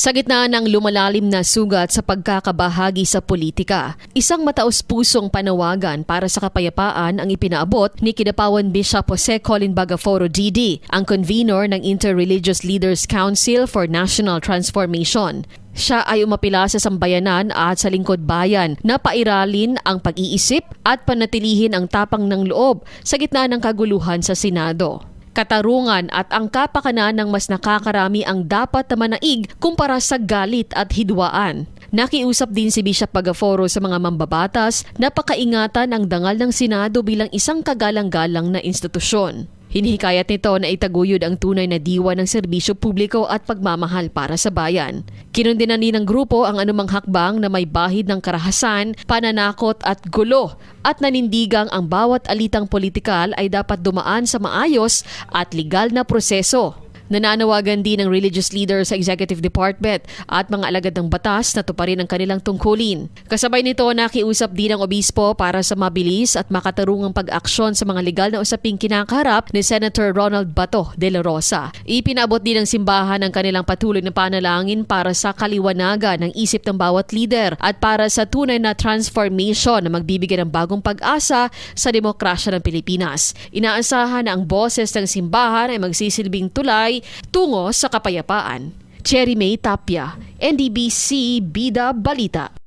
Sa gitna ng lumalalim na sugat sa pagkakabahagi sa politika, isang mataos-pusong panawagan para sa kapayapaan ang ipinaabot ni Kidapawan Bishop Jose Colin Bagaforo DD, ang convener ng Interreligious Leaders Council for National Transformation. Siya ay umapila sa sambayanan at sa lingkod bayan na pairalin ang pag-iisip at panatilihin ang tapang ng loob sa gitna ng kaguluhan sa Senado. Katarungan at ang kapakanan ng mas nakakarami ang dapat na manaig kumpara sa galit at hidwaan. Nakiusap din si Bishop Bagaforo sa mga mambabatas na pakaingatan ang dangal ng Senado bilang isang kagalang-galang na institusyon. Hinihikayat nito na itaguyod ang tunay na diwa ng serbisyo publiko at pagmamahal para sa bayan. Kinundinan din ng grupo ang anumang hakbang na may bahid ng karahasan, pananakot at gulo at nanindigang ang bawat alitang politikal ay dapat dumaan sa maayos at legal na proseso. Nananawagan din ng religious leader sa executive department at mga alagad ng batas na tuparin ang kanilang tungkulin. Kasabay nito, nakiusap din ang obispo para sa mabilis at makatarungang pag-aksyon sa mga legal na usaping kinakaharap ni Senator Ronald Bato de la Rosa. Ipinaabot din ng simbahan ang kanilang patuloy na panalangin para sa kaliwanagan ng isip ng bawat leader at para sa tunay na transformation na magbibigay ng bagong pag-asa sa demokrasya ng Pilipinas. Inaasahan na ang boses ng simbahan ay magsisilbing tulay tungo sa kapayapaan. Cherry May Tapia, NDBC Bida Balita.